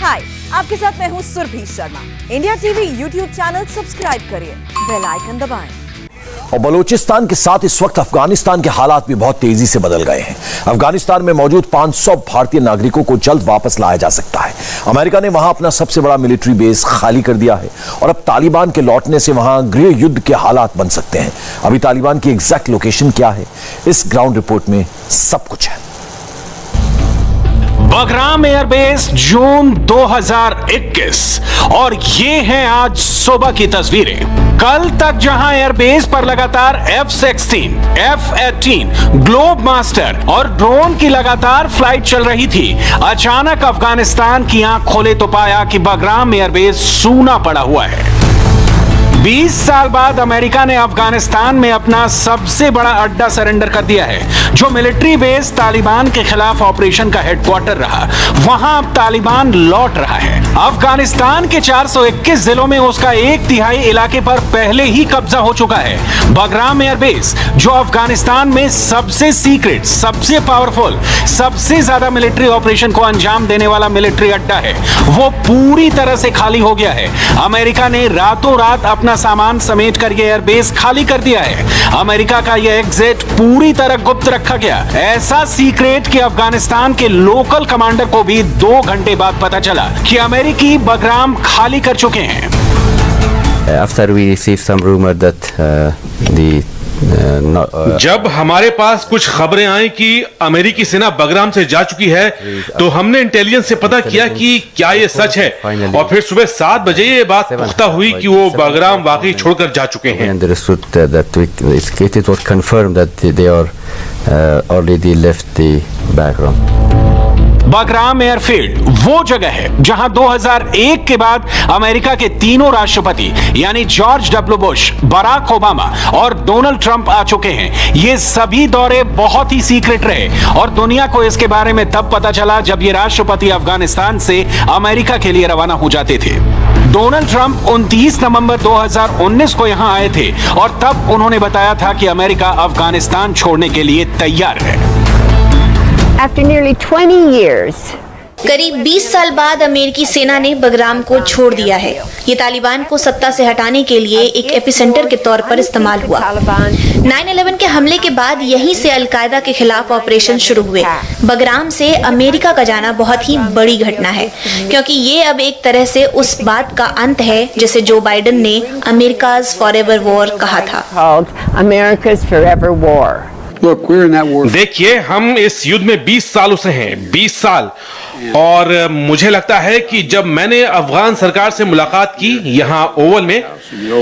हाय, आपके साथ मैं हूँ Surabhi Sharma. India TV YouTube channel subscribe करिए, बेल आइकन दबाएं। और बलूचिस्तान के साथ इस वक्त अफगानिस्तान के हालात भी बहुत तेजी से बदल गए हैं। अफगानिस्तान में मौजूद 500 भारतीय नागरिकों को जल्द वापस लाया जा सकता है। अमेरिका ने वहां अपना सबसे बड़ा मिलिट्री बेस खाली कर दिया है और अब तालिबान के लौटने से वहां गृह युद्ध के हालात बन सकते हैं। अभी तालिबान की एग्जैक्ट लोकेशन क्या है, इस ग्राउंड रिपोर्ट में सब कुछ है। बगराम एयरबेस जून 2021 और ये हैं आज सुबह की तस्वीरें। कल तक जहां एयरबेस पर लगातार F-16, F-18, ग्लोब मास्टर और ड्रोन की लगातार फ्लाइट चल रही थी, अचानक अफगानिस्तान की आंख खोले तो पाया कि बगराम एयरबेस सूना पड़ा हुआ है। 20 साल बाद अमेरिका ने अफगानिस्तान में अपना सबसे बड़ा अड्डा सरेंडर कर दिया है। जो मिलिट्री बेस तालिबान के खिलाफ ऑपरेशन का हेडक्वार्टर रहा, वहां अब तालिबान लौट रहा है। अफगानिस्तान के 421 जिलों में उसका 1/3 इलाके पर पहले ही कब्जा हो चुका है। बगराम एयरबेस, जो अफगानिस्तान में सबसे सीक्रेट, सबसे पावरफुल, सबसे ज्यादा मिलिट्री ऑपरेशन को अंजाम देने वाला मिलिट्री अड्डा है, वो पूरी तरह से खाली हो गया है। अमेरिका ने रातों रात अपना सामान समेट कर यह एयरबेस खाली कर दिया है। अमेरिका का यह एग्जिट पूरी तरह गुप्त रखा गया, ऐसा सीक्रेट कि अफगानिस्तान के लोकल कमांडर को भी 2 घंटे बाद पता चला कि अमेरिकी बगराम खाली कर चुके हैं। After we received some rumor that जब हमारे पास कुछ खबरें आई कि अमेरिकी सेना बगराम से जा चुकी है, तो हमने इंटेलिजेंस से पता किया कि क्या ये सच है, और फिर सुबह 7 बजे ये बात पुख्ता हुई कि वो बगराम वाकई छोड़कर जा चुके हैं। It was confirmed that they are already left the background. Bagram airfield वो जगह है जहां 2001 के बाद अमेरिका के तीनों राष्ट्रपति यानी George W Bush, Barack Obama और डोनाल्ड ट्रंप आ चुके हैं। ये सभी दौरे बहुत ही सीक्रेट रहे और दुनिया को इसके बारे में तब पता चला जब ये राष्ट्रपति अफगानिस्तान से अमेरिका के लिए रवाना हो जाते थे। डोनाल्ड ट्रंप 29 नवंबर 2019 को यहां आए थे और तब उन्होंने बताया था कि अमेरिका अफगानिस्तान छोड़ने के लिए तैयार है। After nearly 20 years, करीब 20 साल बाद अमेरिकी सेना ने बगराम को छोड़ दिया है। ये तालिबान को सत्ता से हटाने के लिए एक एपिसेंटर के तौर पर इस्तेमाल हुआ। 9/11 के हमले के बाद यहीं से अलकायदा के खिलाफ ऑपरेशन शुरू हुए। बगराम से अमेरिका का जाना बहुत ही बड़ी घटना है, क्योंकि ये अब एक तरह से उस बात का अंत है जिसे जो बाइडेन ने अमेरिकाज़ फॉरएवर वॉर कहा था। देखिए, हम इस युद्ध में 20 सालों से हैं, 20 साल। और मुझे लगता है कि जब मैंने अफगान सरकार से मुलाकात की यहाँ ओवल में,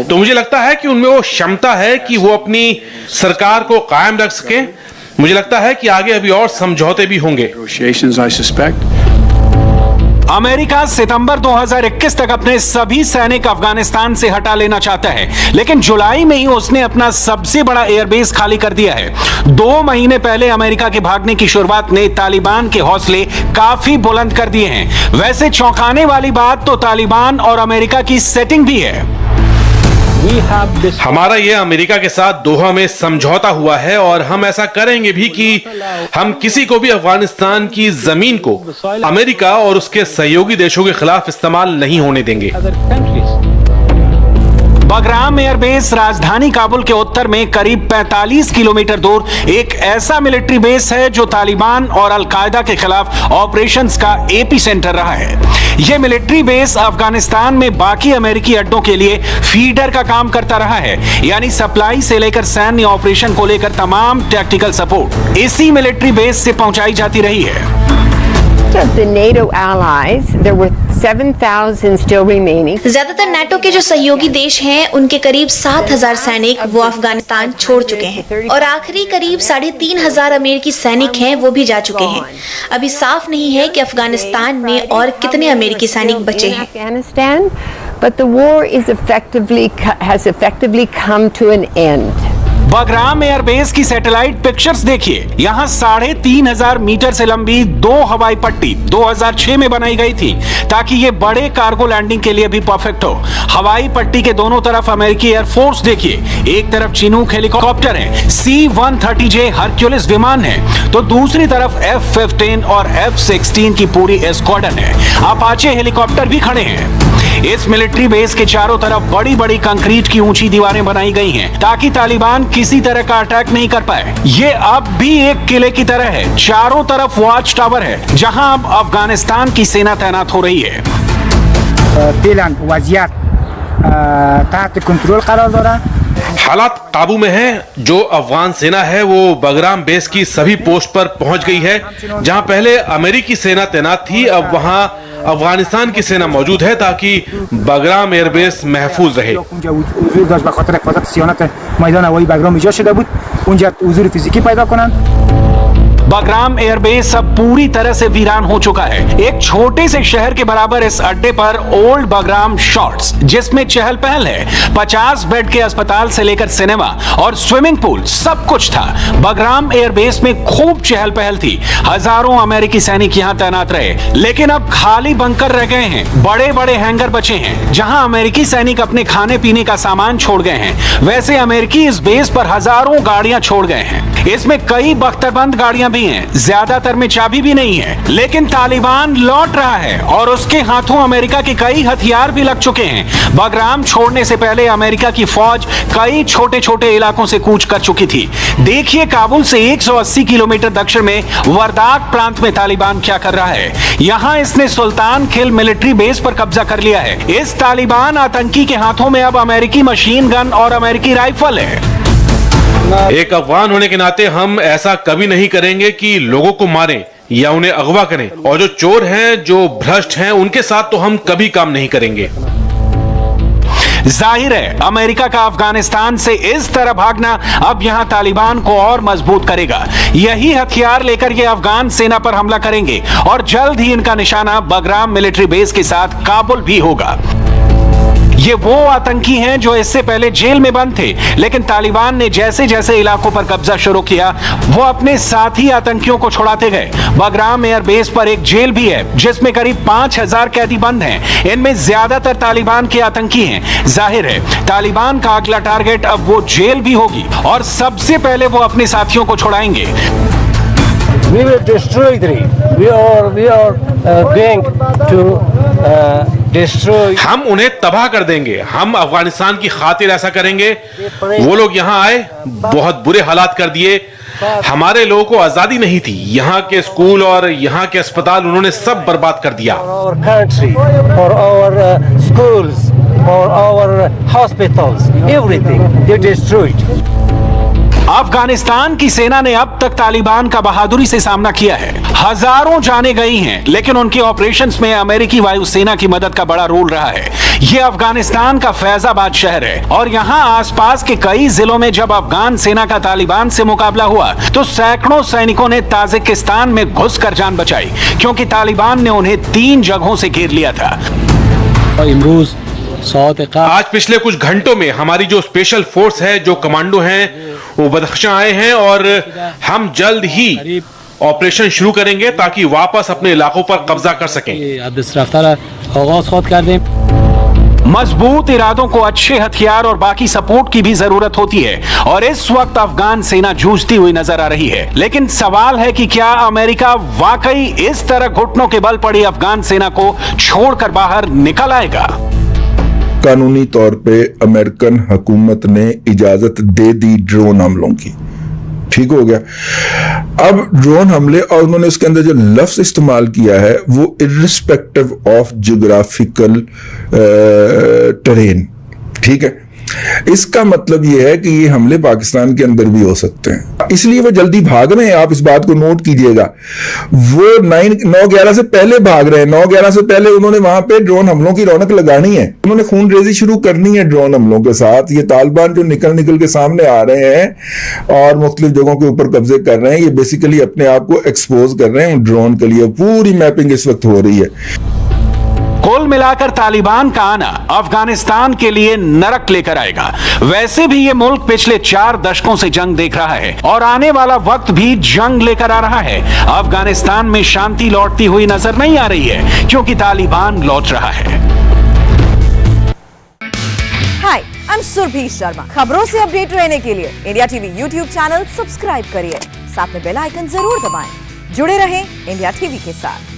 तो मुझे लगता है कि उनमें वो क्षमता है कि वो अपनी सरकार को कायम रख सकें। मुझे लगता है कि आगे अभी और समझौते भी होंगे। अमेरिका सितंबर 2021 तक अपने सभी सैनिक अफगानिस्तान से हटा लेना चाहता है, लेकिन जुलाई में ही उसने अपना सबसे बड़ा एयरबेस खाली कर दिया है। 2 महीने पहले अमेरिका के भागने की शुरुआत ने तालिबान के हौसले काफी बुलंद कर दिए हैं। वैसे चौंकाने वाली बात तो तालिबान और अमेरिका की सेटिंग भी है। हमारा ये अमेरिका के साथ दोहा में समझौता हुआ है और हम ऐसा करेंगे भी कि हम किसी को भी अफगानिस्तान की जमीन को अमेरिका और उसके सहयोगी देशों के खिलाफ इस्तेमाल नहीं होने देंगे। बगराम एयरबेस राजधानी काबुल के उत्तर में करीब 45 किलोमीटर दूर एक ऐसा मिलिट्री बेस है जो तालिबान और अलकायदा के खिलाफ ऑपरेशंस का एपी सेंटर रहा है। यह मिलिट्री बेस अफगानिस्तान में बाकी अमेरिकी अड्डों के लिए फीडर का काम करता रहा है, यानी सप्लाई से लेकर सैन्य ऑपरेशन को लेकर तमाम टैक्टिकल सपोर्ट इसी मिलिट्री बेस से पहुंचाई जाती रही है। of the NATO allies, there were 7,000 still remaining. ज्यादातर नाटो के जो सहयोगी देश हैं, उनके करीब 7,000 सैनिक वो अफगानिस्तान छोड़ चुके हैं और आखिरी करीब 3,500 अमेरिकी सैनिक हैं, वो भी जा चुके हैं। अभी साफ नहीं है कि अफगानिस्तान में और कितने अमेरिकी सैनिक बचे हैं। But the war has effectively come to an end. Bagram airbase की सैटेलाइट पिक्चर्स देखिए। यहाँ 3500 मीटर से लंबी 2 हवाई पट्टी 2006 में बनाई गई थी ताकि ये बड़े कार्गो लैंडिंग के लिए भी परफेक्ट हो। हवाई पट्टी के दोनों तरफ अमेरिकी एयरफोर्स देखिए, एक तरफ चिनूक हेलीकॉप्टर है, C-130J हरक्यूलिस विमान है, तो दूसरी तरफ F-15 और F-16 की पूरी एस्क्वाड्रन है। अपाचे हेलीकॉप्टर भी खड़े हैं। इस मिलिट्री बेस के चारों तरफ बड़ी बड़ी कंक्रीट की ऊंची दीवारें बनाई गई हैं ताकि तालिबान किसी तरह का अटैक नहीं कर पाए। ये अब भी एक किले की तरह है। चारों तरफ वॉच टावर है जहां अब अफगानिस्तान की सेना तैनात हो रही है। हालात काबू में है। जो अफगान सेना है वो बगराम बेस की सभी पोस्ट पर पहुंच गई है। जहां पहले अमेरिकी सेना तैनात थी, अब वहां अफगानिस्तान की सेना मौजूद है ताकि बगराम एयरबेस महफूज रहे। बगराम एयरबेस अब पूरी तरह से वीरान हो चुका है। एक छोटे से शहर के बराबर इस अड्डे पर ओल्ड बगराम शॉर्ट्स, जिसमें चहल पहल है, 50 बेड के अस्पताल से लेकर सिनेमा और स्विमिंग पूल सब कुछ था। बगराम एयरबेस में खूब चहल पहल थी। हजारों अमेरिकी सैनिक यहाँ तैनात रहे, लेकिन अब खाली बंकर रह गए हैं। बड़े बड़े हैंगर बचे हैं जहां अमेरिकी सैनिक अपने खाने पीने का सामान छोड़ गए हैं। वैसे अमेरिकी इस बेस पर हजारों गाड़ियां छोड़ गए हैं। इसमें कई बख्तरबंद गाड़ियां भी हैं, ज्यादातर में चाबी भी नहीं है। लेकिन तालिबान लौट रहा है और उसके हाथों अमेरिका के कई हथियार भी लग चुके हैं। बगराम छोड़ने से पहले अमेरिका की फौज कई छोटे छोटे इलाकों से कूच कर चुकी थी। देखिए काबुल से 180 किलोमीटर दक्षिण में वर्दाक प्रांत में तालिबान क्या कर रहा है। यहाँ इसने सुल्तान खिल मिलिट्री बेस पर कब्जा कर लिया है। इस तालिबान आतंकी के हाथों में अब अमेरिकी मशीन गन और अमेरिकी राइफल है। एक अफगान होने के नाते हम ऐसा कभी नहीं करेंगे कि लोगों को मारें या उन्हें अगवा करें, और जो चोर हैं, जो भ्रष्ट हैं, उनके साथ तो हम कभी काम नहीं करेंगे। जाहिर है अमेरिका का अफगानिस्तान से इस तरह भागना अब यहां तालिबान को और मजबूत करेगा। यही हथियार लेकर ये अफगान सेना पर हमला करेंगे और जल्द ही इनका निशाना बगराम मिलिट्री बेस के साथ काबुल भी होगा। ये वो आतंकी हैं जो इससे पहले जेल में बंद थे, लेकिन तालिबान ने जैसे जैसे इलाकों पर कब्जा शुरू किया वो अपने साथी आतंकियों को छुड़ाते गए। बगराम एयरबेस पर एक जेल भी है जिसमें करीब 5000 कैदी बंद हैं। इनमें ज्यादातर तालिबान के आतंकी हैं। जाहिर है तालिबान का अगला टारगेट अब वो जेल भी होगी और सबसे पहले वो अपने साथियों को छुड़ाएंगे। We will destroy them. We are going to destroy. हम उन्हें तबाह कर देंगे। हम अफगानिस्तान की खातिर ऐसा करेंगे। वो लोग यहाँ आए, बहुत बुरे हालात कर दिए। हमारे लोगों को आजादी नहीं थी। यहाँ के स्कूल और यहाँ के अस्पताल उन्होंने सब बर्बाद कर दिया। For our country, for our schools, for our hospitals, everything they destroyed. Afghanistan की सेना ने अब तक तालिबान का बहादुरी से सामना किया है। हजारों जानें गई हैं, लेकिन उनके ऑपरेशंस में अमेरिकी वायुसेना की मदद का बड़ा रोल रहा है। यह अफगानिस्तान का फैजाबाद शहर है और यहाँ आसपास के कई जिलों में जब अफगान सेना का तालिबान से मुकाबला हुआ तो सैकड़ों सैनिकों ने ताजिकिस्तान में घुसकर जान बचाई, क्योंकि तालिबान ने उन्हें 3 जगहों से घेर लिया था। आज पिछले कुछ घंटों में हमारी जो स्पेशल फोर्स है, जो कमांडो हैं, वो बदख्शां आए हैं और हम जल्द ही ऑपरेशन शुरू करेंगे ताकि वापस अपने इलाकों पर कब्जा कर सकें। मजबूत इरादों को अच्छे हथियार और बाकी सपोर्ट की भी जरूरत होती है और इस वक्त अफगान सेना जूझती हुई नजर आ रही है। लेकिन सवाल है कि क्या अमेरिका वाकई इस तरह घुटनों के बल पड़ी अफगान सेना को छोड़कर बाहर निकल आएगा? कानूनी तौर पे अमेरिकन हुकूमत ने इजाजत दे दी ड्रोन हमलों की, ठीक हो गया। अब ड्रोन हमले और उन्होंने उसके अंदर जो लफ्ज इस्तेमाल किया है वो इर्रिस्पेक्टिव ऑफ जियोग्राफिकल टेरेन, ठीक है। इसका मतलब यह है कि ये हमले पाकिस्तान के अंदर भी हो सकते हैं, इसलिए वो जल्दी भाग रहे हैं। आप इस बात को नोट कीजिएगा, वो 9/11 से पहले भाग रहे हैं। 9/11 से पहले उन्होंने वहां पे ड्रोन हमलों की रौनक लगानी है, उन्होंने खून रेजी शुरू करनी है ड्रोन हमलों के साथ। ये तालिबान जो निकल के सामने आ रहे हैं और मुख्तलिफ जगहों के ऊपर कब्जे कर रहे हैं, ये बेसिकली अपने आप को एक्सपोज कर रहे हैं ड्रोन के लिए। पूरी मैपिंग इस वक्त हो रही है। कुल मिलाकर तालिबान का आना अफगानिस्तान के लिए नरक लेकर आएगा। वैसे भी ये मुल्क पिछले 4 दशकों से जंग देख रहा है और आने वाला वक्त भी जंग लेकर आ रहा है। अफगानिस्तान में शांति लौटती हुई नजर नहीं आ रही है क्योंकि तालिबान लौट रहा है। हाय, आई एम सुरभि शर्मा। खबरों से अपडेट रहने के लिए India TV YouTube channel subscribe करिए, साथ में बेल आइकन जरूर दबाएं। जुड़े रहें इंडिया टीवी के साथ।